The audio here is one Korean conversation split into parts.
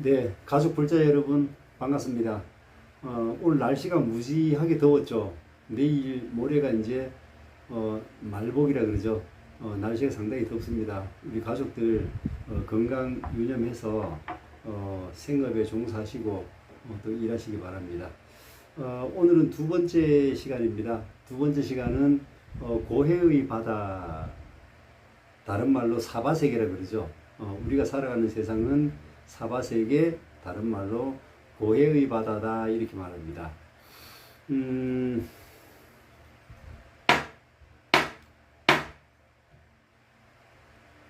네, 가족 불자 여러분 반갑습니다. 오늘 날씨가 무지하게 더웠죠. 내일 모레가 이제 말복이라 그러죠. 날씨가 상당히 덥습니다. 우리 가족들 건강 유념해서 생업에 종사하시고 또 일하시기 바랍니다. 오늘은 두 번째 시간입니다. 두 번째 시간은 고해의 바다, 다른 말로 사바세계라 그러죠. 우리가 살아가는 세상은 사바세계, 다른 말로 고해의 바다다 이렇게 말합니다.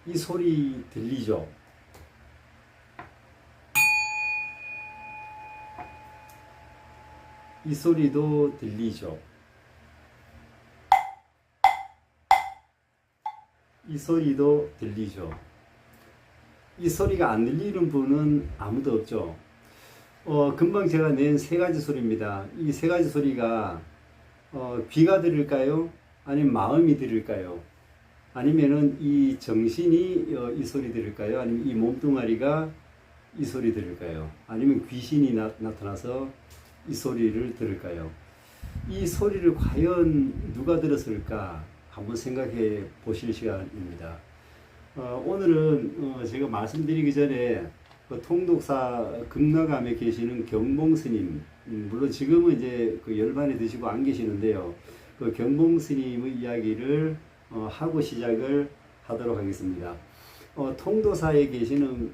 이 소리 들리죠? 이 소리도 들리죠? 이 소리도 들리죠? 이 소리가 안 들리는 분은 아무도 없죠. 금방 제가 낸 세 가지 소리입니다. 이 세 가지 소리가 귀가 들을까요? 아니면 마음이 들을까요? 아니면은 이 정신이 이 소리 들을까요? 아니면 이 몸뚱아리가 이 소리 들을까요? 아니면 귀신이 나타나서 이 소리를 들을까요? 이 소리를 과연 누가 들었을까? 한번 생각해 보실 시간입니다. 오늘은 제가 말씀드리기 전에 그 통독사 극락암에 계시는 경봉 스님, 물론 지금은 이제 그 열반에 드시고 안 계시는데요. 그 경봉 스님의 이야기를 하고 시작을 하도록 하겠습니다. 통도사에 계시는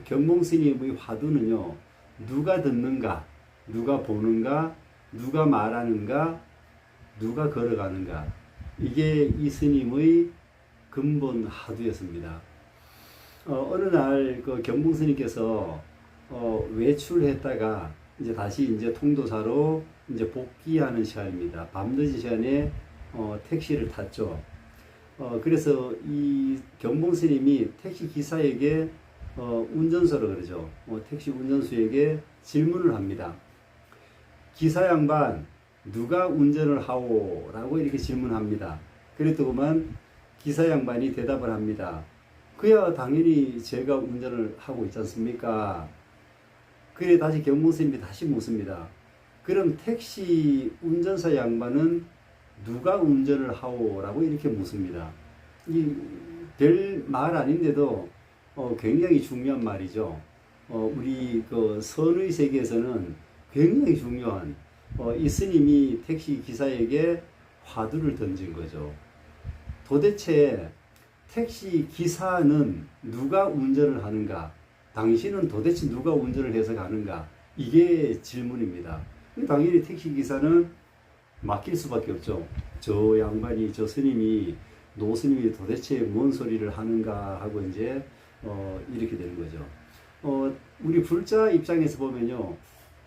경봉 스님의 화두는요, 누가 듣는가, 누가 보는가, 누가 말하는가, 누가 걸어가는가, 이게 이 스님의 근본 화두였습니다. 어느 날 그 경봉 스님께서 외출했다가 이제 다시 이제 통도사로 이제 복귀하는 시간입니다. 밤늦은 시간에 택시를 탔죠. 그래서 이 경봉 스님이 택시 기사에게 운전서로 그러죠. 택시 운전수에게 질문을 합니다. 기사 양반, 누가 운전을 하오? 라고 이렇게 질문합니다. 그랬더구만 기사 양반이 대답을 합니다. 그야 당연히 제가 운전을 하고 있지 않습니까? 그래 다시 경봉 스님이 다시 묻습니다. 그럼 택시 운전사 양반은 누가 운전을 하오? 라고 이렇게 묻습니다. 이 별 말 아닌데도 굉장히 중요한 말이죠. 우리 그 선의 세계에서는 굉장히 중요한 이 스님이 택시 기사에게 화두를 던진 거죠. 도대체 택시 기사는 누가 운전을 하는가? 당신은 도대체 누가 운전을 해서 가는가? 이게 질문입니다. 당연히 택시 기사는 맡길 수밖에 없죠. 저 양반이, 저 스님이, 노스님이 도대체 뭔 소리를 하는가 하고 이제 이렇게 되는 거죠. 우리 불자 입장에서 보면요,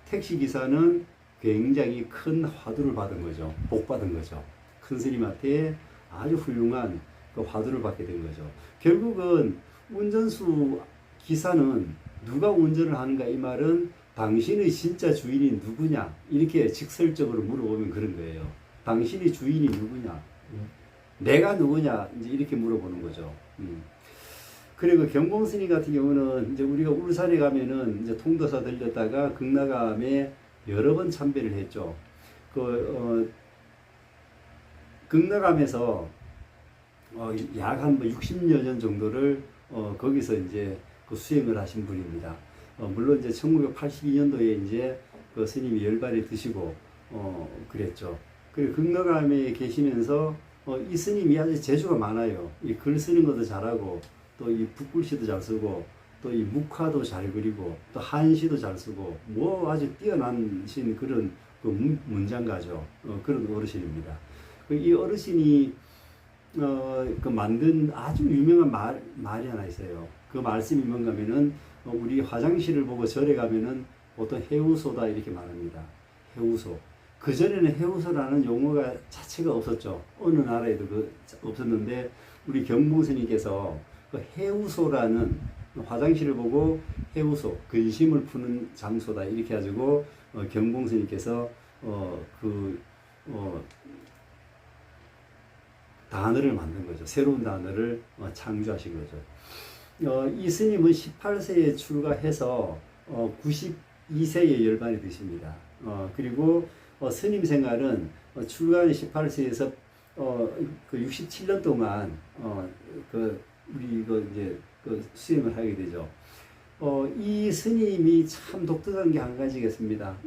택시 기사는 굉장히 큰 화두를 받은 거죠. 복 받은 거죠. 큰 스님한테 아주 훌륭한 그 화두를 받게 된 거죠. 결국은 운전수 기사는 누가 운전을 하는가, 이 말은 당신의 진짜 주인이 누구냐, 이렇게 직설적으로 물어보면 그런 거예요. 당신의 주인이 누구냐, 내가 누구냐, 이제 이렇게 물어보는 거죠. 그리고 경봉 스님 같은 경우는 이제 우리가 울산에 가면은 이제 통도사 들렸다가 극락암에 여러 번 참배를 했죠. 극락암에서 약 한 60여 년 정도를 거기서 이제 그 수행을 하신 분입니다. 물론 이제 1982년도에 이제 그 스님이 열반에 드시고 그랬죠. 그리고 극락암에 계시면서 이 스님이 아주 재주가 많아요. 이 글 쓰는 것도 잘하고, 또 이 붓글씨도 잘 쓰고, 또 이 묵화도 잘 그리고, 또 한시도 잘 쓰고, 뭐 아주 뛰어나신 그런 그 문장가죠. 그런 어르신입니다. 이 어르신이 그 만든 아주 유명한 말이 하나 있어요. 그 말씀이 뭔가 하면은 우리 화장실을 보고 절에 가면은 보통 해우소다 이렇게 말합니다. 해우소. 그전에는 해우소라는 용어가 자체가 없었죠. 어느 나라에도 없었는데 우리 경봉 스님께서 그 해우소라는, 화장실을 보고 해우소, 근심을 푸는 장소다 이렇게 가지고 경봉 스님께서 단어를 만든 거죠. 새로운 단어를 창조하신 거죠. 이 스님은 18세에 출가해서 92세에 열반이 되십니다. 그리고 스님 생활은 출가는 18세에서 그 67년 동안 우리 이제 수행을 하게 되죠. 이 스님이 참 독특한 게 한 가지겠습니다.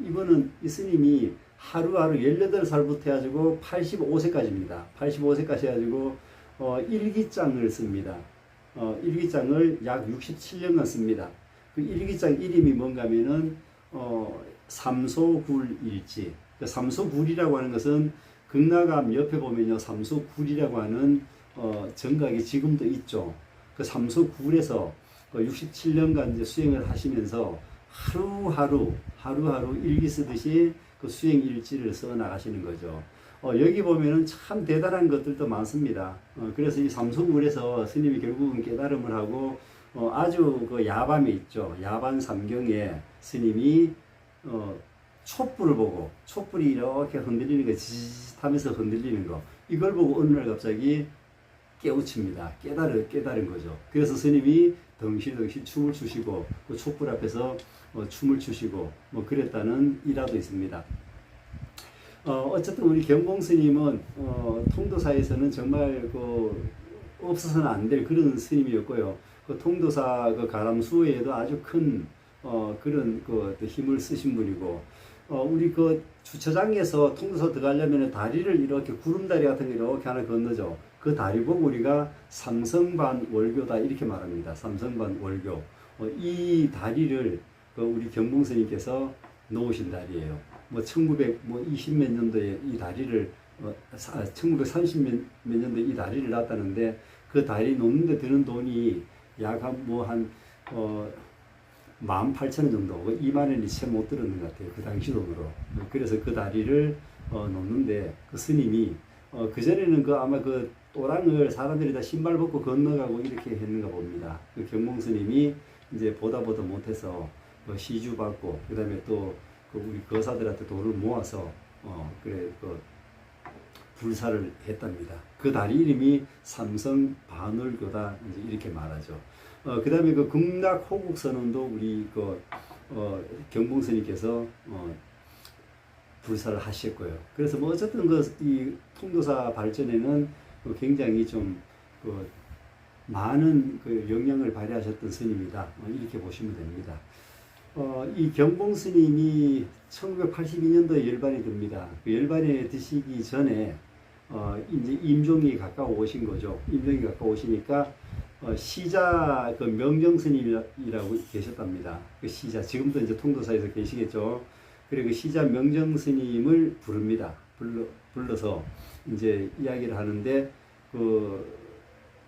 이 스님이 하루하루 18살부터 해가지고 85세까지입니다. 85세까지 해가지고 일기장을 씁니다. 일기장을 약 67년간 씁니다. 그 일기장 이름이 뭔가 하면은 삼소굴일지. 삼소굴이라고 하는 것은 극락암 옆에 보면요, 삼소굴이라고 하는 정각이 지금도 있죠. 그 삼소굴에서 67년간 이제 수행을 하시면서 하루하루 일기 쓰듯이 그 수행 일지를 써 나가시는 거죠. 여기 보면은 참 대단한 것들도 많습니다. 그래서 이 삼소굴에서 스님이 결국은 깨달음을 하고 아주 그 야밤에 있죠. 야반 삼경에 스님이 촛불을 보고, 촛불이 이렇게 흔들리는 거, 지짓하면서 흔들리는 거, 이걸 보고 어느 날 갑자기 깨우칩니다. 깨달은 거죠. 그래서 스님이 덩실덩실 춤을 추시고, 그 촛불 앞에서 춤을 추시고, 뭐 그랬다는 일화도 있습니다. 어쨌든 우리 경봉 스님은 통도사에서는 정말 없어서는 안 될 그런 스님이었고요. 그 통도사 그 가람수에도 아주 큰 그런 힘을 쓰신 분이고, 우리 그 주차장에서 통도사 들어가려면 다리를 이렇게 구름다리 같은 거 이렇게 하나 건너죠. 그 다리 보고 우리가 삼성반 월교다 이렇게 말합니다. 삼성반 월교. 이 다리를 우리 경봉 스님께서 놓으신 다리예요. 1920 몇 년도에 이 다리를 1930 몇 년도에 이 다리를 놨다는데, 그 다리 놓는데 드는 돈이 약 한 18,000원 정도, 2만 원이 채 못 들었는 것 같아요. 그 당시 돈으로. 그래서 그 다리를 놓는데, 그 스님이 그전에는 아마 그 또랑을 사람들이 다 신발 벗고 건너가고 이렇게 했는가 봅니다. 그 경봉 스님이 이제 보다 못해서 시주 받고, 그 다음에 또 우리 거사들한테 돈을 모아서 불사를 했답니다. 그 다리 이름이 삼성반월교다 이렇게 말하죠. 그 다음에 그 극락호국선언도 우리 경봉 스님께서 불사를 하셨고요. 그래서 뭐 어쨌든 이 통도사 발전에는 굉장히 좀 많은 영향을 발휘하셨던 스님이다, 이렇게 보시면 됩니다. 이 경봉 스님이 1982년도에 열반이 됩니다. 그 열반에 드시기 전에 이제 임종이 가까워 오신 거죠. 임종이 가까워 오시니까 시자 명정 스님이라고 계셨답니다. 그 시자, 지금도 이제 통도사에서 계시겠죠. 그리고 그 시자 명정 스님을 부릅니다. 불러서 이제 이야기를 하는데,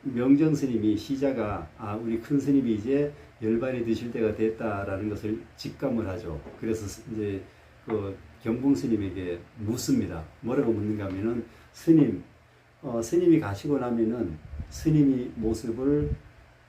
명정 스님이, 시자가 우리 큰 스님이 이제 열반이 드실 때가 됐다라는 것을 직감을 하죠. 그래서 이제 경봉 스님에게 묻습니다. 뭐라고 묻는가 하면은, 스님이 가시고 나면은 스님이 모습을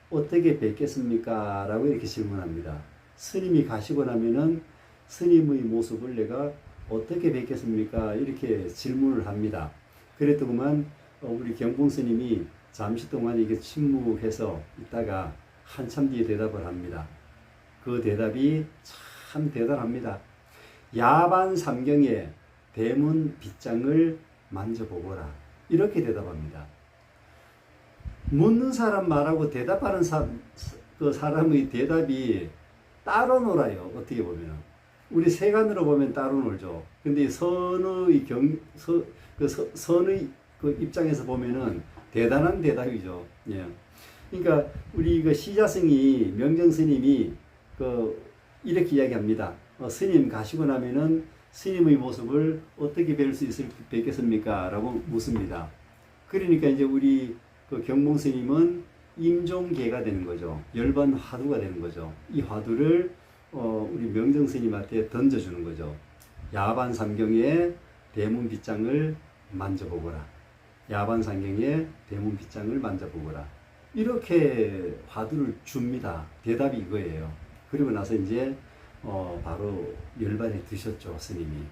어떻게 뵙겠습니까? 라고 이렇게 질문합니다. 스님이 가시고 나면은 스님의 모습을 내가 어떻게 뵙겠습니까? 이렇게 질문을 합니다. 그랬더구만 우리 경봉 스님이 잠시 동안 이게 침묵해서 있다가 한참 뒤에 대답을 합니다. 그 대답이 참 대단합니다. 야반 삼경에 대문 빗장을 만져보거라. 이렇게 대답합니다. 묻는 사람 말하고 대답하는 그 사람의 대답이 따로 놀아요. 어떻게 보면 우리 세간으로 보면 따로 놀죠. 근데 선의 선의 입장에서 보면은 대단한 대답이죠. 예. 그러니까 우리 시자승이, 명정 스님이 이렇게 이야기합니다. 스님 가시고 나면은 스님의 모습을 어떻게 뵙겠습니까? 라고 묻습니다. 그러니까 이제 우리 경봉 스님은 임종계가 되는 거죠. 열반 화두가 되는 거죠. 이 화두를 우리 명정 스님한테 던져주는 거죠. 야반 삼경에 대문 빗장을 만져보거라. 야반 삼경에 대문 빗장을 만져보거라. 이렇게 화두를 줍니다. 대답이 이거예요. 그리고 나서 이제 바로 열반에 드셨죠, 스님이.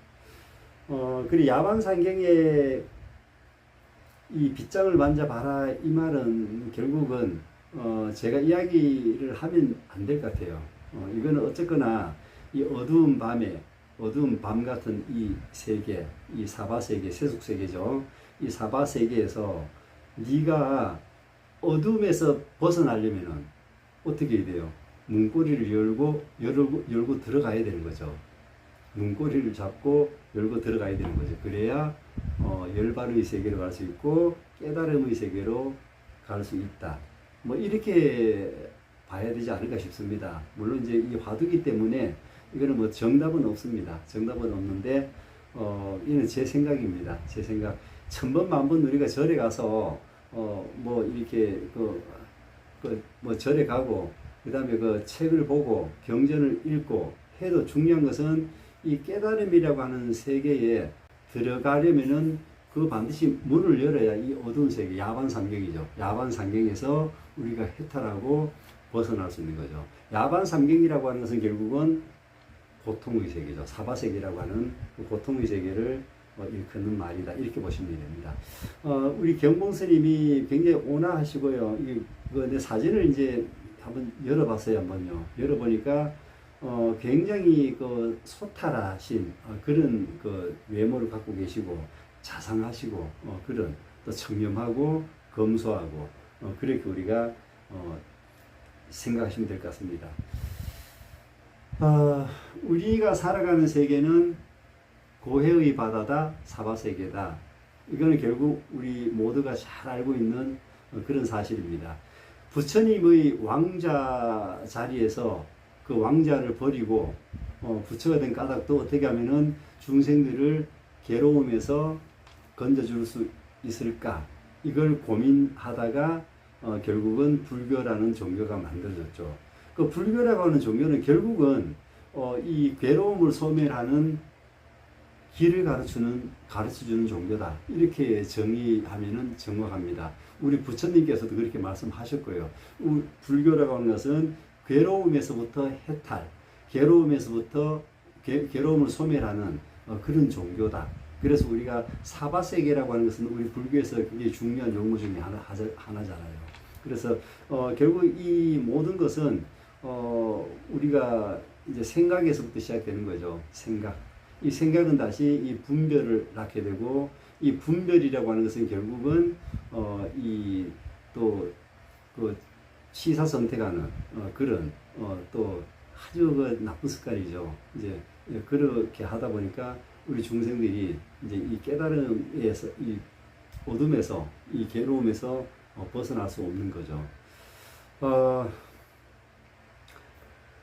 그리고 야반 삼경에 이 빗장을 만져봐라, 이 말은 결국은 제가 이야기를 하면 안 될 것 같아요. 이거는 어쨌거나 이 어두운 밤 같은 이 세계, 이 사바 세계, 세속 세계죠. 이 사바 세계에서 네가 어둠에서 벗어나려면은 어떻게 해야 돼요? 문고리를 열고 들어가야 되는 거죠. 문고리를 잡고 열고 들어가야 되는 거죠. 그래야 열반의 세계로 갈 수 있고 깨달음의 세계로 갈 수 있다. 뭐 이렇게 봐야 되지 않을까 싶습니다. 물론 이제 이 화두기 때문에 이거는 뭐 정답은 없습니다. 정답은 없는데 이는 제 생각입니다. 제 생각. 천번 만번 우리가 절에 가서 뭐 이렇게 뭐 절에 가고 그다음에 그 책을 보고 경전을 읽고 해도 중요한 것은 이 깨달음이라고 하는 세계에 들어가려면은 그 반드시 문을 열어야 이 어두운 세계, 야반삼경이죠. 야반삼경에서 우리가 해탈하고 벗어날 수 있는 거죠. 야반삼경이라고 하는 것은 결국은 고통의 세계죠. 사바세계라고 하는 그 고통의 세계를 일컫는 말이다. 이렇게 보시면 됩니다. 우리 경봉 스님이 굉장히 온화하시고요. 내 사진을 이제 한번 열어봤어요. 한번요. 열어보니까 굉장히 그 소탈하신 그런 그 외모를 갖고 계시고 자상하시고 그런 또 청렴하고 검소하고 그렇게 우리가 생각하시면 될 것 같습니다. 우리가 살아가는 세계는 고해의 바다다, 사바세계다. 이거는 결국 우리 모두가 잘 알고 있는 그런 사실입니다. 부처님의 왕자 자리에서 그 왕자를 버리고 부처가 된 까닭도 어떻게 하면은 중생들을 괴로움에서 건져줄 수 있을까? 이걸 고민하다가 결국은 불교라는 종교가 만들어졌죠. 그 불교라고 하는 종교는 결국은 이 괴로움을 소멸하는 길을 가르쳐주는 종교다. 이렇게 정의하면은 정확합니다. 우리 부처님께서도 그렇게 말씀하실 거예요. 불교라고 하는 것은 괴로움에서부터 해탈, 괴로움을 소멸하는 그런 종교다. 그래서 우리가 사바세계라고 하는 것은 우리 불교에서 굉장히 중요한 용어 중에 하나잖아요. 그래서 결국 이 모든 것은 우리가 이제 생각에서부터 시작되는 거죠. 이 생각은 다시 이 분별을 낳게 되고, 이 분별이라고 하는 것은 결국은 그 시사 선택하는 그런 또 아주 그 나쁜 습관이죠. 이제 그렇게 하다 보니까 우리 중생들이 이제 이 깨달음에서, 이 어둠에서, 이 괴로움에서 벗어날 수 없는 거죠.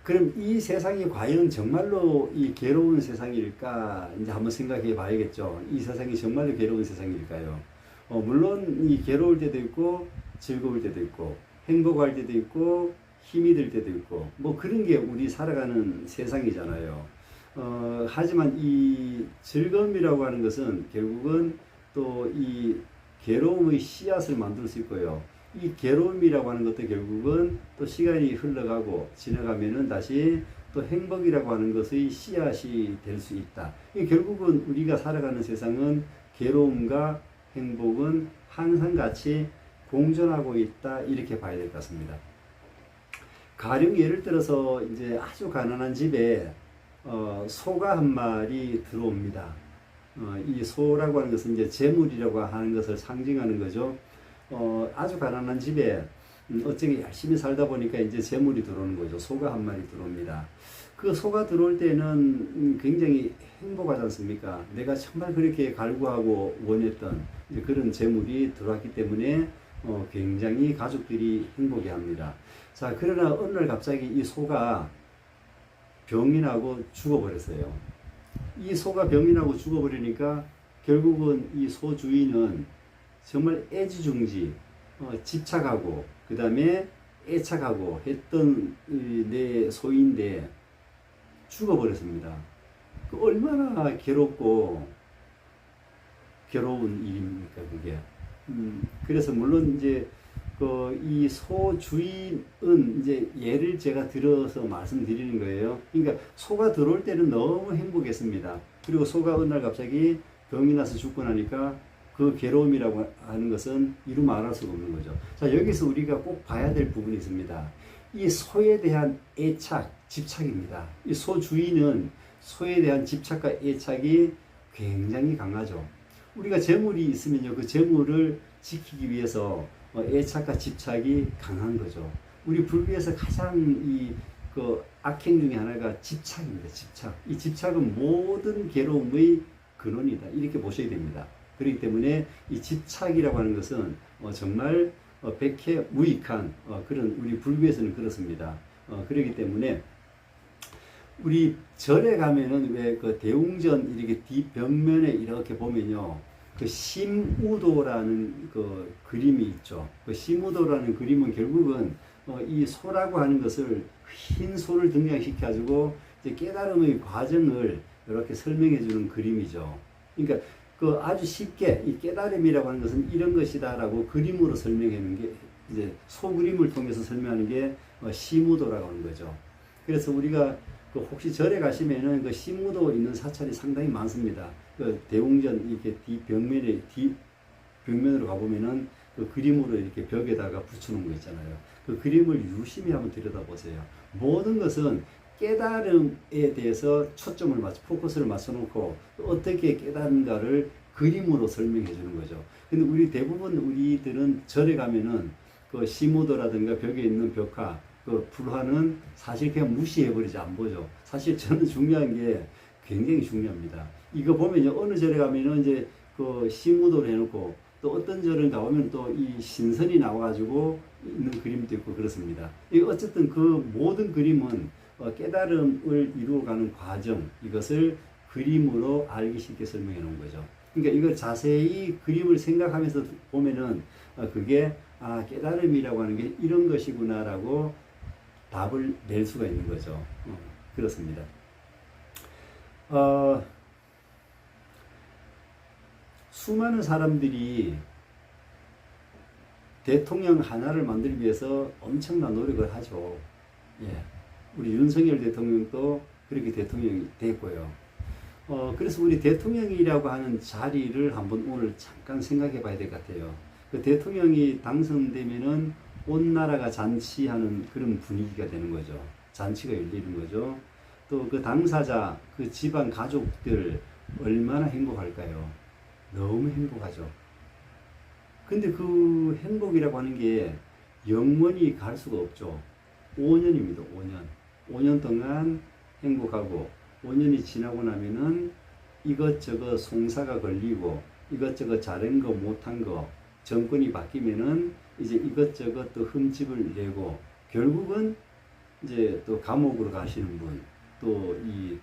그럼 이 세상이 과연 정말로 이 괴로운 세상일까? 이제 한번 생각해 봐야겠죠. 이 세상이 정말로 괴로운 세상일까요? 물론 이 괴로울 때도 있고, 즐거울 때도 있고, 행복할 때도 있고, 힘이 들 때도 있고, 뭐 그런 게 우리 살아가는 세상이잖아요. 하지만 이 즐거움이라고 하는 것은 결국은 또 이 괴로움의 씨앗을 만들 수 있고요. 이 괴로움이라고 하는 것도 결국은 또 시간이 흘러가고 지나가면은 다시 또 행복이라고 하는 것의 씨앗이 될 수 있다. 결국은 우리가 살아가는 세상은 괴로움과 행복은 항상 같이 공존하고 있다. 이렇게 봐야 될 것 같습니다. 가령 예를 들어서 이제 아주 가난한 집에 소가 한 마리 들어옵니다. 이 소라고 하는 것은 이제 재물이라고 하는 것을 상징하는 거죠. 아주 가난한 집에 어쩌게 열심히 살다 보니까 이제 재물이 들어오는 거죠. 소가 한 마리 들어옵니다. 그 소가 들어올 때는 굉장히 행복하지 않습니까? 내가 정말 그렇게 갈구하고 원했던 그런 재물이 들어왔기 때문에 굉장히 가족들이 행복해 합니다. 자, 그러나 어느 날 갑자기 이 소가 병이 나고 죽어버렸어요. 이 소가 병이 나고 죽어버리니까 결국은 이 소 주인은 정말 애지중지 집착하고 그 다음에 애착하고 했던 내 소인데 죽어버렸습니다. 얼마나 괴롭고 괴로운 일입니까 그게. 그래서 물론 이제 이 소 주인은 이제 예를 제가 들어서 말씀드리는 거예요. 그러니까 소가 들어올 때는 너무 행복했습니다. 그리고 소가 어느 날 갑자기 병이 나서 죽고 나니까 그 괴로움이라고 하는 것은 이루 말할 수가 없는 거죠. 자, 여기서 우리가 꼭 봐야 될 부분이 있습니다. 이 소에 대한 애착, 집착입니다. 이 소 주인은 소에 대한 집착과 애착이 굉장히 강하죠. 우리가 재물이 있으면요, 그 재물을 지키기 위해서 애착과 집착이 강한 거죠. 우리 불교에서 가장 그 악행 중에 하나가 집착입니다. 집착. 이 집착은 모든 괴로움의 근원이다. 이렇게 보셔야 됩니다. 그렇기 때문에 이 집착이라고 하는 것은 정말 백해무익한 그런 우리 불교에서는 그렇습니다. 그렇기 때문에 우리 절에 가면은 왜 그 대웅전 이렇게 뒷벽면에 이렇게 보면요, 그 심우도라는 그 그림이 있죠. 그 심우도라는 그림은 결국은 이 소라고 하는 것을 흰 소를 등장시켜 가지고 이제 깨달음의 과정을 이렇게 설명해 주는 그림이죠. 그러니까 그 아주 쉽게 이 깨달음이라고 하는 것은 이런 것이다라고 그림으로 설명하는 게 이제 소 그림을 통해서 설명하는 게 심우도라고 하는 거죠. 그래서 우리가 그 혹시 절에 가시면은 그 심우도 있는 사찰이 상당히 많습니다. 그 대웅전 이렇게 뒷벽면으로 가보면은 그 그림으로 이렇게 벽에다가 붙여놓은 거 있잖아요. 그 그림을 유심히 한번 들여다보세요. 모든 것은 깨달음에 대해서 초점을 포커스를 맞춰놓고 어떻게 깨달은가를 그림으로 설명해 주는 거죠. 근데 우리 대부분 우리들은 절에 가면은 그 시무도라든가 벽에 있는 벽화, 그 불화는 사실 그냥 무시해버리지 안 보죠. 사실 저는 중요한 게 굉장히 중요합니다. 이거 보면요, 어느 절에 가면은 이제 그 시무도를 해놓고 또 어떤 절은 가보면 또 이 신선이 나와가지고 있는 그림도 있고 그렇습니다. 어쨌든 그 모든 그림은 깨달음을 이루어가는 과정, 이것을 그림으로 알기 쉽게 설명해 놓은 거죠. 그러니까 이걸 자세히 그림을 생각하면서 보면은 그게 깨달음이라고 하는 게 이런 것이구나라고 답을 낼 수가 있는 거죠. 그렇습니다. 수많은 사람들이 대통령 하나를 만들기 위해서 엄청난 노력을 하죠. 예. 우리 윤석열 대통령도 그렇게 대통령이 됐고요. 그래서 우리 대통령이라고 하는 자리를 한번 오늘 잠깐 생각해 봐야 될 것 같아요. 그 대통령이 당선되면은 온 나라가 잔치하는 그런 분위기가 되는 거죠. 잔치가 열리는 거죠. 또 그 당사자, 그 집안 가족들 얼마나 행복할까요? 너무 행복하죠. 근데 그 행복이라고 하는 게 영원히 갈 수가 없죠. 5년입니다. 5년. 5년 동안 행복하고 5년이 지나고 나면은 이것저것 송사가 걸리고 이것저것 잘한 거 못한 거 정권이 바뀌면은 이제 이것저것 또 흠집을 내고 결국은 이제 또 감옥으로 가시는 분, 또 이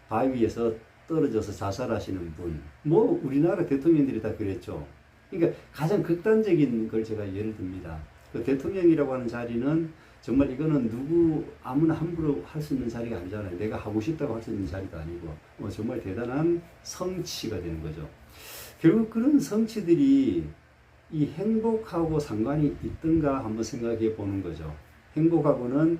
바위에서 떨어져서 자살하시는 분, 뭐 우리나라 대통령들이 다 그랬죠. 그러니까 가장 극단적인 걸 제가 예를 듭니다. 그 대통령이라고 하는 자리는 정말 이거는 누구 아무나 함부로 할 수 있는 자리가 아니잖아요. 내가 하고 싶다고 할 수 있는 자리도 아니고 정말 대단한 성취가 되는 거죠. 결국 그런 성취들이 이 행복하고 상관이 있던가 한번 생각해 보는 거죠. 행복하고는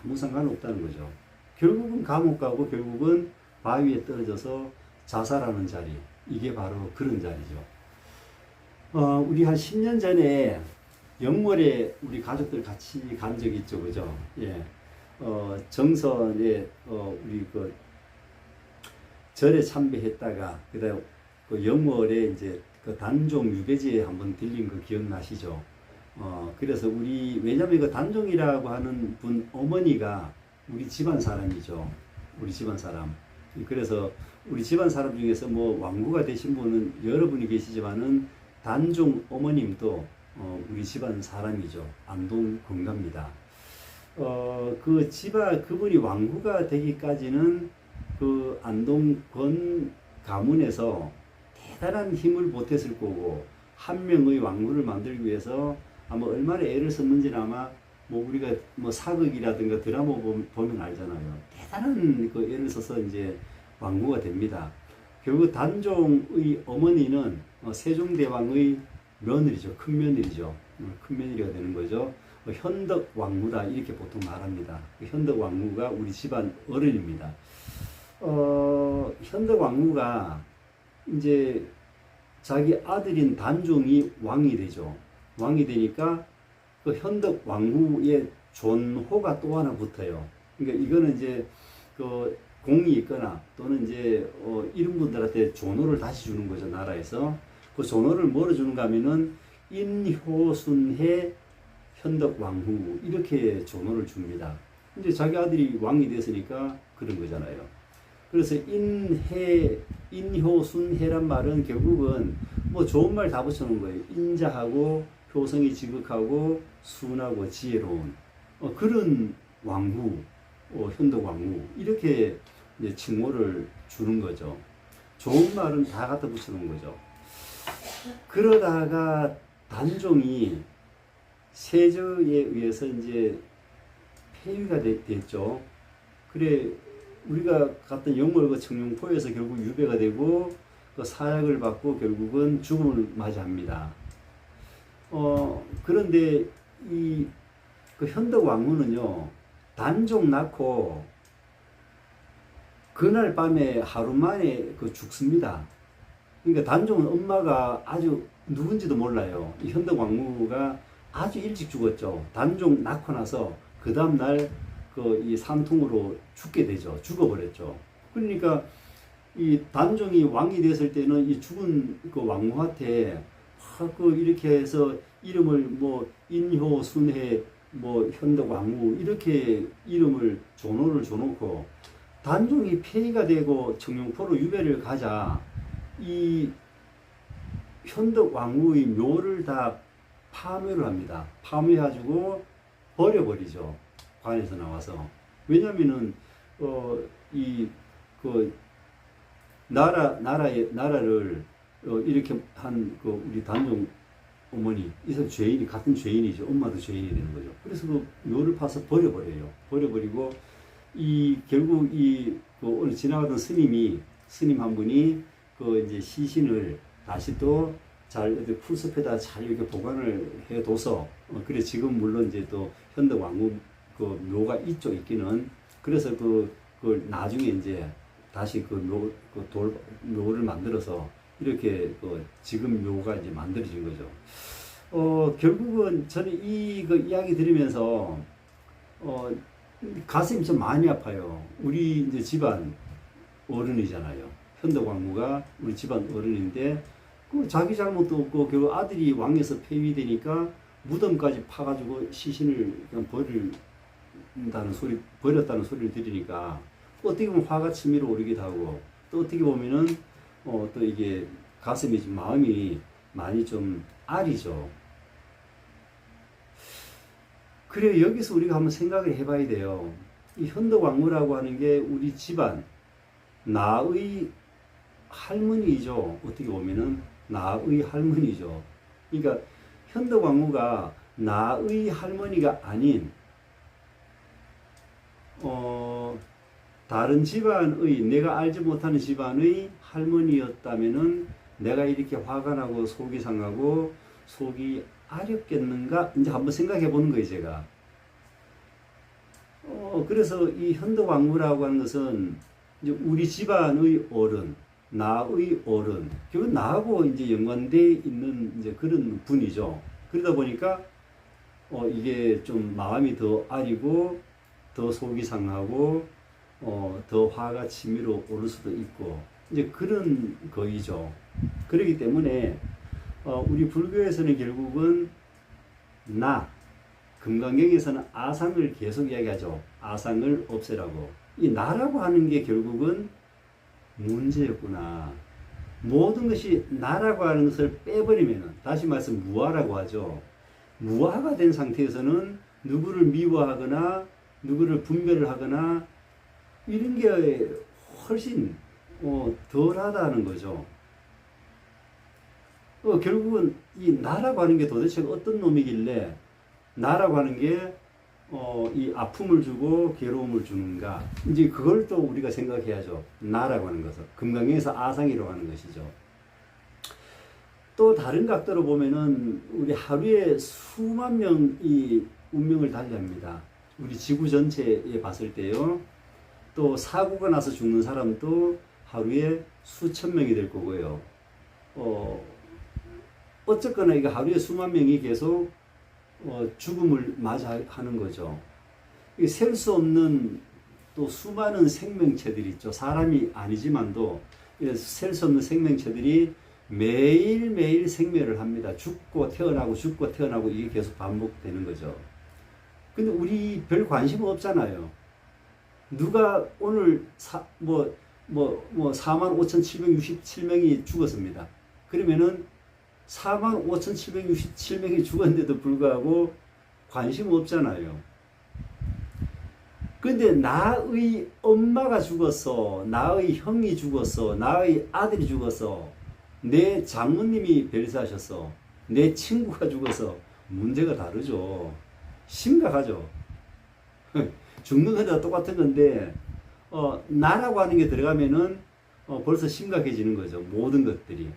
아무 상관없다는 거죠. 결국은 감옥 가고 결국은 바위에 떨어져서 자살하는 자리, 이게 바로 그런 자리죠. 우리 한 10년 전에 영월에 우리 가족들 같이 간 적이 있죠, 그죠? 예. 정선에 우리 그 절에 참배했다가 그다음 그 영월에 이제 그 단종 유배지에 한번 들린 거 기억나시죠? 그래서 왜냐면 그 단종이라고 하는 분 어머니가 우리 집안 사람이죠. 우리 집안 사람. 그래서 우리 집안 사람 중에서 뭐 왕후가 되신 분은 여러분이 계시지만은 단종 어머님도 우리 집안 사람이죠. 안동 권가입니다. 그분이 왕후가 되기까지는 그 안동 권 가문에서 대단한 힘을 보탰을 거고, 한 명의 왕후를 만들기 위해서 아마 얼마나 애를 썼는지는 아마 뭐 우리가 뭐 사극이라든가 드라마 보면 알잖아요. 대단한 그 애를 써서 이제 왕후가 됩니다. 결국 단종의 어머니는 세종대왕의 며느리죠. 큰 며느리죠. 큰 며느리가 되는 거죠. 현덕 왕후다 이렇게 보통 말합니다. 현덕 왕후가 우리 집안 어른입니다. 현덕 왕후가 이제 자기 아들인 단종이 왕이 되죠. 왕이 되니까 그 현덕 왕후의 존호가 또 하나 붙어요. 그러니까 이거는 이제 그 공이 있거나 또는 이제 이런 분들한테 존호를 다시 주는 거죠. 나라에서 그 존호를 뭐로 주는가 하면은 인효순해 현덕 왕후 이렇게 존호를 줍니다. 이제 자기 아들이 왕이 됐으니까 그런 거잖아요. 그래서 인효순해란 말은 결국은 뭐 좋은 말 다 붙여놓은 거예요. 인자하고 효성이 지극하고 순하고 지혜로운 그런 왕후, 현덕 왕후 이렇게 이제 칭호를 주는 거죠. 좋은 말은 다 갖다 붙여놓은 거죠. 그러다가 단종이 세조에 의해서 이제 폐위가 됐죠. 그래 우리가 갔던 영월과 청룡포에서 결국 유배가 되고 그 사약을 받고 결국은 죽음을 맞이합니다. 그런데 그 현덕 왕후는요 단종 낳고 그날 밤에 하루 만에 그 죽습니다. 그러니까 단종은 엄마가 아주 누군지도 몰라요. 이 현덕 왕후가 아주 일찍 죽었죠. 단종 낳고 나서 그 다음 날 이 산통으로 죽게 되죠. 죽어버렸죠. 그러니까 이 단종이 왕이 됐을 때는 이 죽은 그 왕후한테 이렇게 해서 이름을 뭐 인효, 순해, 뭐 현덕 왕후 이렇게 이름을 존호를 줘놓고 단종이 폐위가 되고 청룡포로 유배를 가자 이 현덕 왕후의 묘를 다 파묘를 합니다. 파묘해가지고 버려버리죠. 관에서 나와서. 왜냐면은 나라를 이렇게 한 우리 단종 어머니 이 사람 죄인이 같은 죄인이죠. 엄마도 죄인이 되는 거죠. 그래서 그 묘를 파서 버려버려요. 버려버리고 결국 오늘 지나가던 스님 한 분이 이제 시신을 다시 또 잘 풀숲에다 잘 이렇게 보관을 해둬서 그래 지금 물론 이제 또 현덕 왕후 그 묘가 이쪽 있기는 그래서 그걸 나중에 이제 다시 묘를 만들어서 이렇게 지금 묘가 이제 만들어진 거죠. 결국은 저는 그 이야기 들으면서 가슴이 좀 많이 아파요. 우리 이제 집안 어른이잖아요. 현덕 왕후가 우리 집안 어른인데 자기 잘못도 없고 결국 아들이 왕에서 폐위되니까 무덤까지 파가지고 시신을 그냥 버렸다는 소리를 들으니까 어떻게 보면 화가 치밀어 오르기도 하고 또 어떻게 보면은 또 이게 가슴이 좀 마음이 많이 좀 아리죠. 그래 여기서 우리가 한번 생각을 해봐야 돼요. 이 현덕 왕후라고 하는 게 우리 집안 나의 할머니이죠. 어떻게 보면은 나의 할머니죠. 그러니까 현덕 왕후가 나의 할머니가 아닌 다른 집안의 내가 알지 못하는 집안의 할머니였다면은 내가 이렇게 화가 나고 속이 상하고 속이 아렸겠는가 이제 한번 생각해 보는 거예요 제가. 그래서 이 현덕 왕후라고 하는 것은 이제 우리 집안의 어른, 나의 어른, 결국 나하고 이제 연관되어 있는 이제 그런 분이죠. 그러다 보니까 이게 좀 마음이 더 아리고 더 속이 상하고 더 화가 치밀어 오를 수도 있고 이제 그런 거이죠. 그렇기 때문에 우리 불교에서는 결국은 금강경에서는 아상을 계속 이야기하죠. 아상을 없애라고. 이 나라고 하는 게 결국은 문제였구나. 모든 것이 나라고 하는 것을 빼버리면은 다시 말해서 무아라고 하죠. 무아가 된 상태에서는 누구를 미워하거나 누구를 분별을 하거나 이런 게 훨씬 덜하다는 거죠. 결국은 이 나라고 하는 게 도대체 어떤 놈이길래 나라고 하는 게 이 아픔을 주고 괴로움을 주는가 이제 그걸 또 우리가 생각해야죠. 나라고 하는 것은 금강경에서 아상이라고 하는 것이죠. 또 다른 각도로 보면은 우리 하루에 수만 명이 운명을 달리합니다. 우리 지구 전체에 봤을 때요. 또 사고가 나서 죽는 사람도 하루에 수천 명이 될 거고요. 어쨌거나 이거 하루에 수만 명이 계속 죽음을 맞이하는 거죠. 셀 수 없는 또 수많은 생명체들이 있죠. 사람이 아니지만도 셀 수 없는 생명체들이 매일매일 생멸을 합니다. 죽고 태어나고 죽고 태어나고 이게 계속 반복되는 거죠. 근데 우리 별 관심 없잖아요. 누가 오늘 45,767명이 죽었습니다. 그러면은 45,767명이 죽었는데도 불구하고 관심 없잖아요. 근데 나의 엄마가 죽었어, 나의 형이 죽었어, 나의 아들이 죽었어, 내 장모님이 별세하셨어, 내 친구가 죽어서 문제가 다르죠. 심각하죠. 죽는 거다 똑같은 건데 나라고 하는 게 들어가면은 벌써 심각해지는 거죠. 모든 것들이.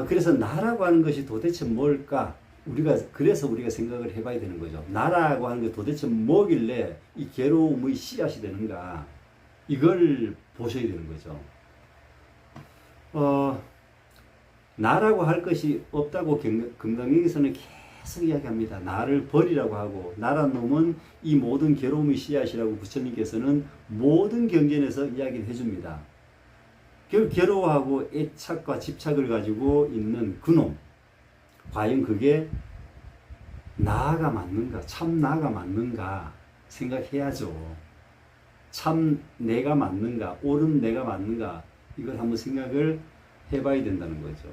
그래서 나라고 하는 것이 도대체 뭘까? 그래서 우리가 생각을 해봐야 되는 거죠. 나라고 하는 게 도대체 뭐길래 이 괴로움의 씨앗이 되는가? 이걸 보셔야 되는 거죠. 나라고 할 것이 없다고 금강경에서는 계속 이야기합니다. 나를 버리라고 하고, 나란 놈은 이 모든 괴로움의 씨앗이라고 부처님께서는 모든 경전에서 이야기를 해줍니다. 괴로워하고 애착과 집착을 가지고 있는 그놈, 과연 그게 나가 맞는가, 참 나가 맞는가 생각해야죠. 참 내가 맞는가, 옳은 내가 맞는가, 이걸 한번 생각을 해봐야 된다는 거죠.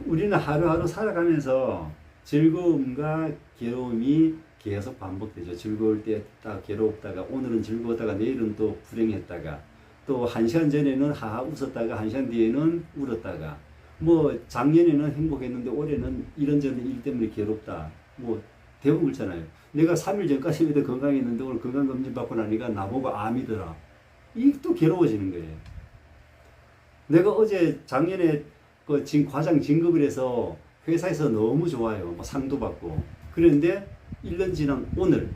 우리는 하루하루 살아가면서 즐거움과 괴로움이 계속 반복되죠. 즐거울 때 딱 괴롭다가, 오늘은 즐거웠다가 내일은 또 불행했다가, 또 1시간 전에는 하하 웃었다가 1시간 뒤에는 울었다가, 뭐 작년에는 행복했는데 올해는 이런저런 일 때문에 괴롭다. 뭐 대부분 그렇잖아요. 내가 3일 전까지만 해도 건강했는데 오늘 건강검진 받고 나니까 나보고 암이더라. 이게 또 괴로워지는 거예요. 내가 어제 작년에 과장 진급을 해서 회사에서 너무 좋아요. 뭐 상도 받고. 그런데 1년 지난 오늘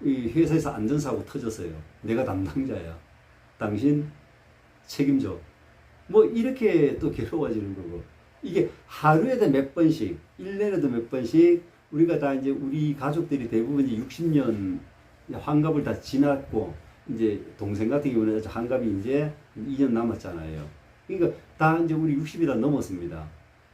이 회사에서 안전사고 터졌어요. 내가 담당자야. 당신 책임져. 뭐 이렇게 또 괴로워지는 거고. 이게 하루에도 몇 번씩, 1년에도 몇 번씩 우리가 다 이제 우리 가족들이 대부분 이제 60년 환갑을 다 지났고, 이제 동생 같은 경우는 환갑이 이제 2년 남았잖아요. 그러니까 다 이제 우리 60이 다 넘었습니다.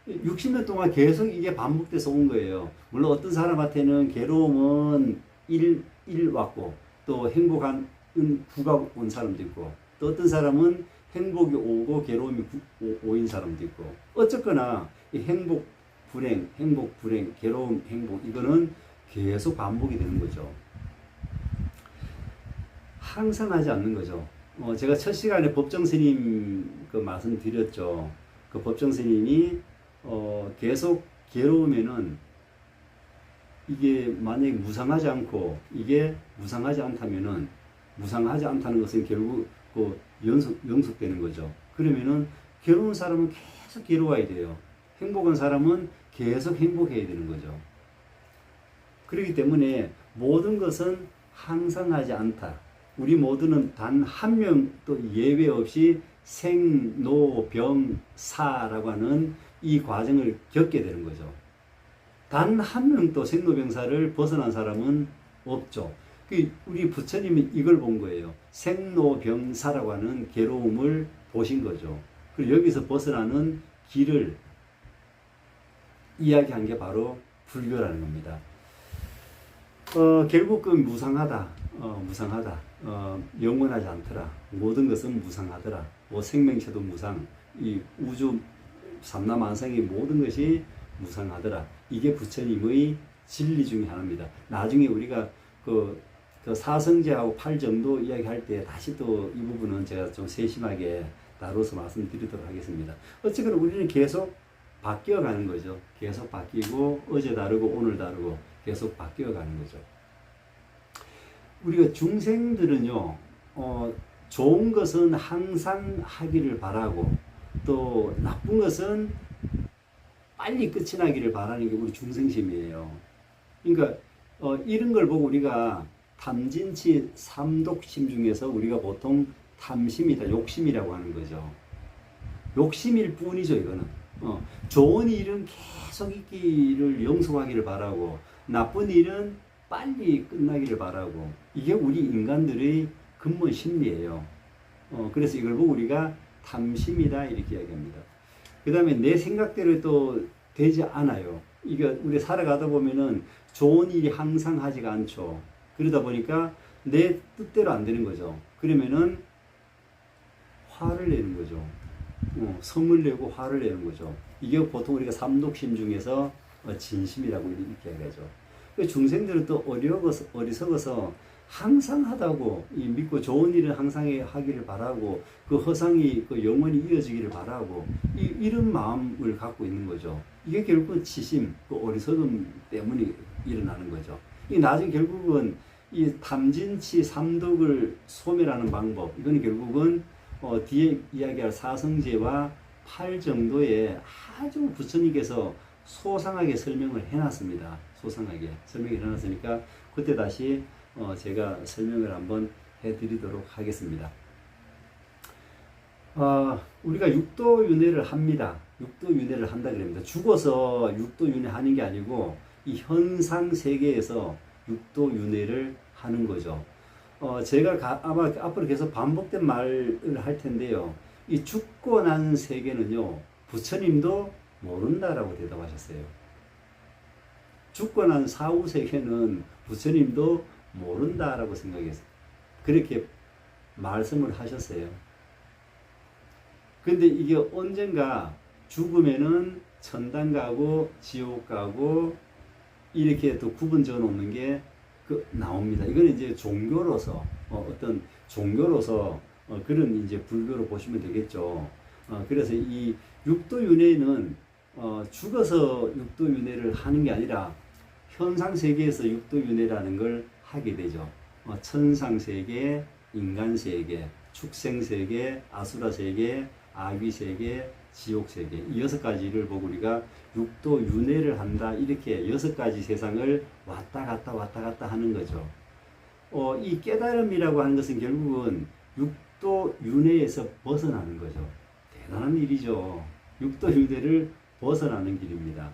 60년 동안 계속 이게 반복돼서 온 거예요. 물론 어떤 사람한테는 괴로움은 1 왔고, 또 행복한 9가 온 사람도 있고, 또 어떤 사람은 행복이 오고 괴로움이 5인 사람도 있고, 어쨌거나 이 행복, 불행, 행복, 불행, 괴로움, 행복, 이거는 계속 반복이 되는 거죠. 항상 하지 않는 거죠. 제가 첫 시간에 법정 스님 그 말씀 드렸죠. 그 법정 스님이 계속 괴로우면은 이게 만약에 무상하지 않고, 이게 무상하지 않다면은, 무상하지 않다는 것은 결국 그 영속되는 거죠. 그러면은 괴로운 사람은 계속 괴로워야 돼요. 행복한 사람은 계속 행복해야 되는 거죠. 그렇기 때문에 모든 것은 항상 하지 않다. 우리 모두는 단 한 명도 예외 없이 생로병사라고 하는 이 과정을 겪게 되는 거죠. 단 한 명도 생로병사를 벗어난 사람은 없죠. 우리 부처님이 이걸 본 거예요. 생로병사라고 하는 괴로움을 보신 거죠. 그리고 여기서 벗어나는 길을 이야기한 게 바로 불교라는 겁니다. 결국 그 무상하다, 영원하지 않더라. 모든 것은 무상하더라. 뭐 생명체도 무상, 이 우주 삼라만상의 모든 것이 무상하더라. 이게 부처님의 진리 중에 하나입니다. 나중에 우리가 그 사성제하고 팔정도 이야기할 때 다시 또 이 부분은 제가 좀 세심하게 다뤄서 말씀드리도록 하겠습니다. 어쨌거나 우리는 계속 바뀌어가는 거죠. 계속 바뀌고, 어제 다르고 오늘 다르고 계속 바뀌어가는 거죠. 우리가 중생들은요, 좋은 것은 항상 하기를 바라고, 또 나쁜 것은 빨리 끝이 나기를 바라는 게 우리 중생심이에요. 그러니까 이런 걸 보고 우리가 탐진치 삼독심 중에서 우리가 보통 탐심이다, 욕심이라고 하는 거죠. 욕심일 뿐이죠, 이거는. 좋은 일은 계속 있기를 영속하기를 바라고, 나쁜 일은 빨리 끝나기를 바라고, 이게 우리 인간들의 근본 심리예요. 그래서 이걸 보고 우리가 탐심이다 이렇게 이야기합니다. 그 다음에 내 생각대로 또 되지 않아요. 이게 우리 살아가다 보면은 좋은 일이 항상 하지가 않죠. 그러다 보니까 내 뜻대로 안 되는 거죠. 그러면은 화를 내는 거죠. 성을 내고 화를 내는 거죠. 이게 보통 우리가 삼독심 중에서 진심이라고 이렇게 얘기하죠. 중생들은 또 어리석어서 항상 하다고 믿고 좋은 일을 항상 하기를 바라고 그 허상이 그 영원히 이어지기를 바라고 이런 마음을 갖고 있는 거죠. 이게 결국은 치심, 그 어리석음 때문에 일어나는 거죠. 이 나중에 결국은 이 탐진치 삼독을 소멸하는 방법, 이거는 결국은 뒤에 이야기할 사성제와 팔 정도의 아주 부처님께서 소상하게 설명을 해놨습니다. 소상하게 설명을 해놨으니까 그때 다시 제가 설명을 한번 해드리도록 하겠습니다. 우리가 육도윤회를 합니다. 육도윤회를 한다 그럽니다. 죽어서 육도윤회 하는 게 아니고 이 현상 세계에서 육도윤회를 하는 거죠. 제가 아마 앞으로 계속 반복된 말을 할 텐데요. 이 죽고 난 세계는요, 부처님도 모른다라고 대답하셨어요. 죽고 난 사후 세계는 부처님도 모른다라고 생각했어요. 그렇게 말씀을 하셨어요. 근데 이게 언젠가 죽으면은 천당 가고 지옥 가고 이렇게 또 구분 지어 놓는 게 나옵니다. 이거는 이제 종교로서 어떤 종교로서 그런 이제 불교로 보시면 되겠죠. 그래서 이 육도윤회는 죽어서 육도윤회를 하는 게 아니라 현상 세계에서 육도윤회라는 걸 하게 되죠. 천상 세계, 인간 세계, 축생 세계, 아수라 세계, 아귀 세계, 지옥 세계, 이 6가지를 보고 우리가 육도윤회를 한다, 이렇게 6가지 세상을 왔다 갔다 하는 거죠. 이 깨달음이라고 하는 것은 결국은 육도윤회에서 벗어나는 거죠. 대단한 일이죠. 육도윤회를 벗어나는 길입니다.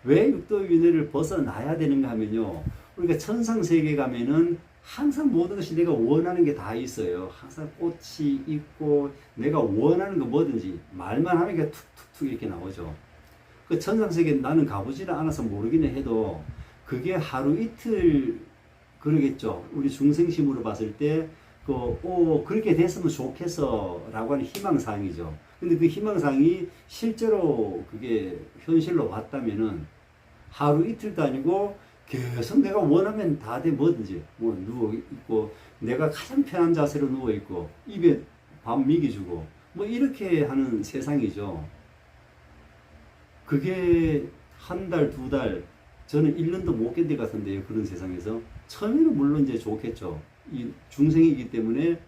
왜 육도윤회를 벗어나야 되는가 하면요, 우리가 천상세계 가면은 항상 모든 것이 내가 원하는 게 다 있어요. 항상 꽃이 있고 내가 원하는 거 뭐든지 말만 하면 그냥 툭툭툭 이렇게 나오죠. 그 천상세계 나는 가보지는 않아서 모르기는 해도 그게 하루 이틀 그러겠죠. 우리 중생심으로 봤을 때 그렇게 됐으면 좋겠어 라고 하는 희망사항이죠. 근데 그 희망사항이 실제로 그게 현실로 왔다면은 하루 이틀도 아니고 계속 내가 원하면 다 돼. 뭐든지 뭐 누워있고 내가 가장 편한 자세로 누워있고 입에 밥 먹여주고 뭐 이렇게 하는 세상이죠. 그게 한 달, 2달, 저는 1년도 못 견딜 것 같은데요. 그런 세상에서 처음에는 물론 이제 좋겠죠. 이 중생이기 때문에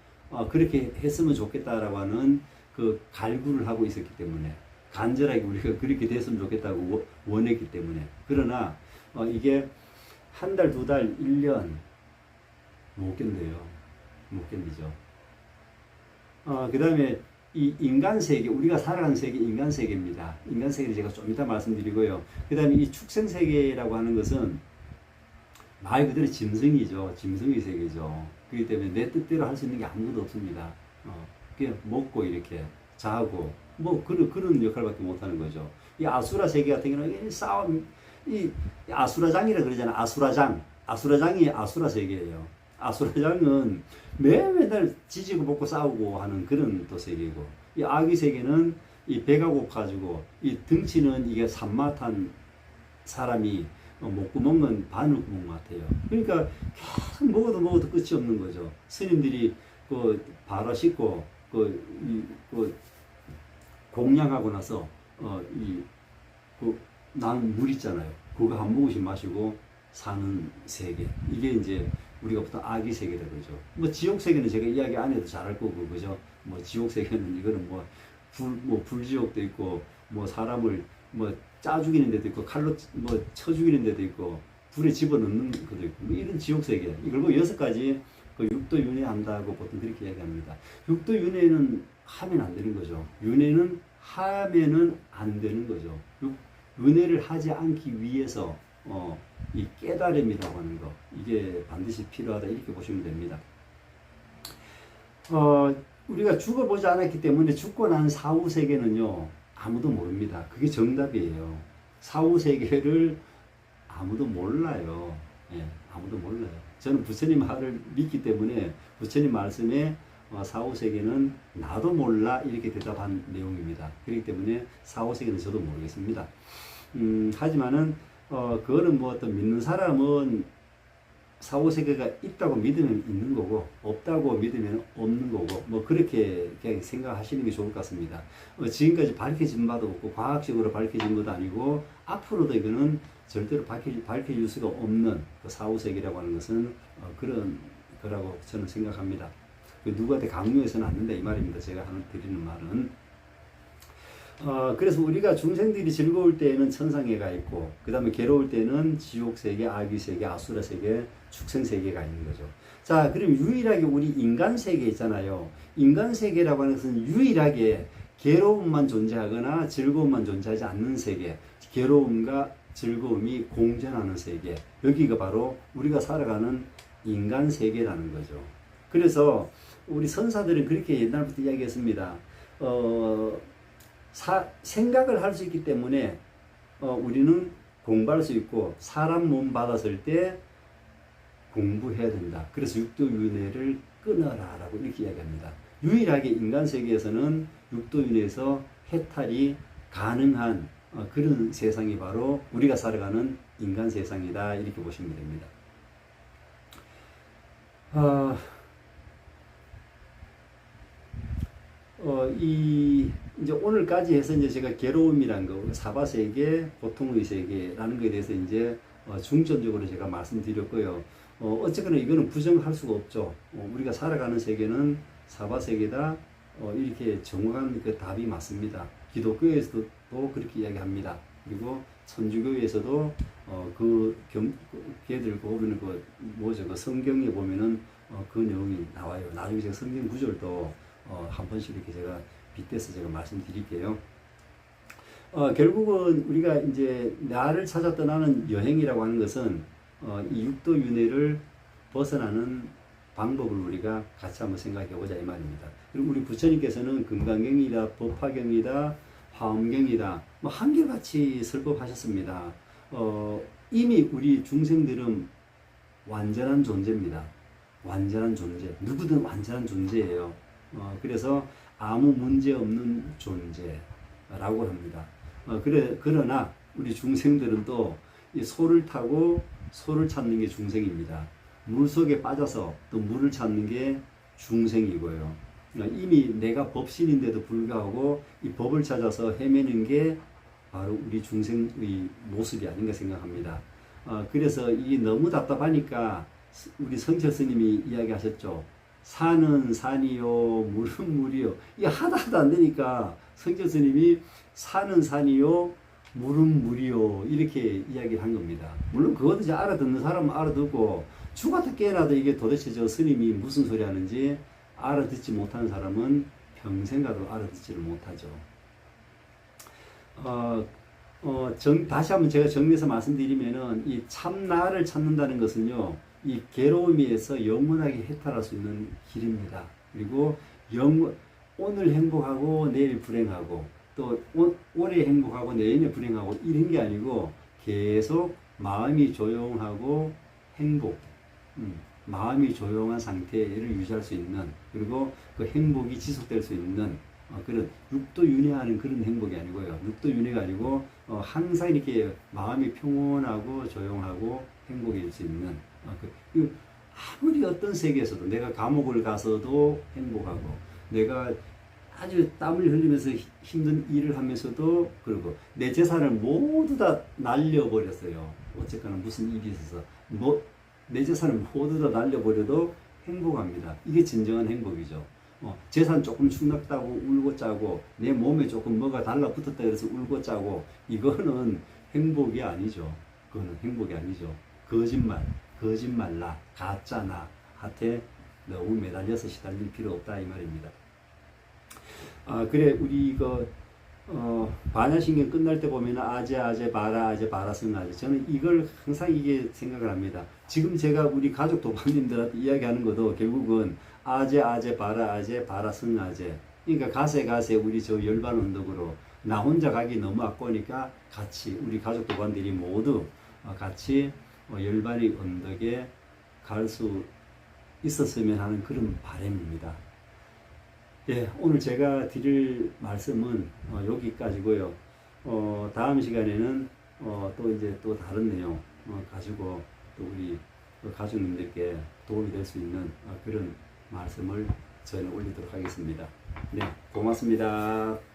그렇게 했으면 좋겠다라고 하는 그 갈구를 하고 있었기 때문에, 간절하게 우리가 그렇게 됐으면 좋겠다고 원했기 때문에. 그러나 이게 한 달, 2달, 1년 못 견뎌요. 못 견디죠. 그 다음에 이 인간 세계, 우리가 살아가는 세계 인간 세계입니다. 인간 세계를 제가 좀 이따 말씀드리고요. 그 다음에 이 축생 세계라고 하는 것은 말 그대로 짐승이죠. 짐승의 세계죠. 그렇기 때문에 내 뜻대로 할 수 있는 게 아무것도 없습니다. 그냥 먹고 이렇게 자고 뭐 그런 역할밖에 못 하는 거죠. 이 아수라 세계 같은 경우는 이 아수라장이라 그러잖아. 아수라장이 아수라 세계예요. 아수라장은 매달 지지고 볶고 싸우고 하는 그런 또 세계고, 이 아귀 세계는 이 배가 고파가지고 이 덩치는 이게 산마탄 사람이 목구멍은 바늘구멍 같아요. 그러니까 계속 먹어도 끝이 없는 거죠. 스님들이 바로 씻고 공양하고 나서 나는 물 있잖아요. 그거 한 모금씩 마시고 사는 세계. 이게 이제 우리가 보통 아기 세계라 그러죠. 뭐 지옥 세계는 제가 이야기 안 해도 잘 알 거고, 그죠? 뭐 지옥 세계는 이거는 불지옥도 있고, 뭐 사람을 짜 죽이는 데도 있고, 칼로 쳐 죽이는 데도 있고, 불에 집어넣는 것도 있고, 뭐 이런 지옥 세계. 이걸 6가지 육도윤회 한다고 보통 그렇게 이야기합니다. 육도윤회는 하면 안 되는 거죠. 윤회는 하면은 안 되는 거죠. 은혜를 하지 않기 위해서 이 깨달음이라고 하는 거, 이게 반드시 필요하다 이렇게 보시면 됩니다. 우리가 죽어보지 않았기 때문에 죽고 난 사후 세계는요 아무도 모릅니다. 그게 정답이에요. 사후 세계를 아무도 몰라요. 예, 아무도 몰라요. 저는 부처님 말을 믿기 때문에 부처님 말씀에 사후 세계는 나도 몰라 이렇게 대답한 내용입니다. 그렇기 때문에 사후 세계는 저도 모르겠습니다. 하지만은 그거는 뭐 어떤 믿는 사람은 사후 세계가 있다고 믿으면 있는 거고 없다고 믿으면 없는 거고 뭐 그렇게 그냥 생각하시는 게 좋을 것 같습니다. 지금까지 밝혀진 바도 없고 과학적으로 밝혀진 것도 아니고 앞으로도 이거는 절대로 밝혀질 수가 없는 그 사후 세계라고 하는 것은 그런 거라고 저는 생각합니다. 누구한테 강요해서는 안 된다 이 말입니다. 제가 드리는 말은. 그래서 우리가 중생들이 즐거울 때에는 천상계가 있고, 그 다음에 괴로울 때는 지옥세계, 아귀세계, 아수라세계, 축생세계가 있는 거죠. 자, 그럼 유일하게 우리 인간세계 있잖아요. 인간세계라고 하는 것은 유일하게 괴로움만 존재하거나 즐거움만 존재하지 않는 세계, 괴로움과 즐거움이 공존하는 세계, 여기가 바로 우리가 살아가는 인간세계라는 거죠. 그래서 우리 선사들은 그렇게 옛날부터 이야기했습니다. 생각을 할 수 있기 때문에 우리는 공부할 수 있고 사람 몸 받았을 때 공부해야 된다. 그래서 육도윤회를 끊어라 라고 이렇게 이야기합니다. 유일하게 인간 세계에서는 육도윤회에서 해탈이 가능한 그런 세상이 바로 우리가 살아가는 인간 세상이다 이렇게 보시면 됩니다. 이제 오늘까지 해서 이제 제가 괴로움이란 거, 사바세계, 고통의 세계라는 것에 대해서 이제 중점적으로 제가 말씀드렸고요. 어쨌거나 이거는 부정할 수가 없죠. 우리가 살아가는 세계는 사바세계다. 이렇게 정확한 그 답이 맞습니다. 기독교에서도 그렇게 이야기합니다. 그리고 천주교에서도 걔들 보면은 그 성경에 보면은 그 내용이 나와요. 나중에 제가 성경 구절도 한 번씩 이렇게 제가 빗대서 제가 말씀드릴게요. 결국은 우리가 이제 나를 찾아 떠나는 여행이라고 하는 것은 이 육도윤회를 벗어나는 방법을 우리가 같이 한번 생각해 보자 이 말입니다. 그리고 우리 부처님께서는 금강경이다, 법화경이다, 화엄경이다 뭐 한결같이 설법하셨습니다. 이미 우리 중생들은 완전한 존재입니다. 완전한 존재, 누구든 완전한 존재예요. 그래서 아무 문제 없는 존재라고 합니다. 그러나 우리 중생들은 또 이 소를 타고 소를 찾는 게 중생입니다. 물 속에 빠져서 또 물을 찾는 게 중생이고요. 이미 내가 법신인데도 불구하고 이 법을 찾아서 헤매는 게 바로 우리 중생의 모습이 아닌가 생각합니다. 그래서 이 너무 답답하니까 우리 성철 스님이 이야기하셨죠. 산은 산이요, 물은 물이요. 이게 하나도 안 되니까 성철 스님이 산은 산이요, 물은 물이요. 이렇게 이야기를 한 겁니다. 물론 그것도 이제 알아듣는 사람은 알아듣고 죽었다 깨어나도 이게 도대체 저 스님이 무슨 소리 하는지 알아듣지 못하는 사람은 평생 가도 알아듣지를 못하죠. 다시 한번 제가 정리해서 말씀드리면은 이 참나를 찾는다는 것은요, 이 괴로움에서 영원하게 해탈할 수 있는 길입니다. 그리고 오늘 행복하고 내일 불행하고 또 올해 행복하고 내년에 불행하고 이런 게 아니고 계속 마음이 조용하고 행복, 마음이 조용한 상태를 유지할 수 있는, 그리고 그 행복이 지속될 수 있는 그런 육도윤회하는 그런 행복이 아니고요. 육도윤회가 아니고 항상 이렇게 마음이 평온하고 조용하고 행복해질 수 있는 아무리 어떤 세계에서도 내가 감옥을 가서도 행복하고 내가 아주 땀을 흘리면서 힘든 일을 하면서도 그러고 내 재산을 모두 다 날려버렸어요. 어쨌거나 무슨 일이 있어서 내 재산을 모두 다 날려버려도 행복합니다. 이게 진정한 행복이죠. 재산 조금 축났다고 울고 짜고 내 몸에 조금 뭐가 달라붙었다 그래서 울고 짜고 이거는 행복이 아니죠. 그거는 행복이 아니죠. 거짓말나 가짜나 한테 너무 매달려서 시달릴 필요 없다 이 말입니다. 그래 우리 반야신경 끝날 때 보면 아재 아재 바라 아재 바라 승아재, 저는 이걸 항상 이게 생각을 합니다. 지금 제가 우리 가족 도반님들한테 이야기하는 것도 결국은 아재 아재 바라 아재 바라 승아재, 그러니까 가세 가세 우리 저 열반 언덕으로 나 혼자 가기 너무 아까우니까 같이 우리 가족 도반들이 모두 같이 열반의 언덕에 갈 수 있었으면 하는 그런 바람입니다. 예, 오늘 제가 드릴 말씀은 여기까지고요. 다음 시간에는 또 이제 또 다른 내용 가지고 또 우리 가족님들께 도움이 될 수 있는 그런 말씀을 저는 올리도록 하겠습니다. 네, 고맙습니다.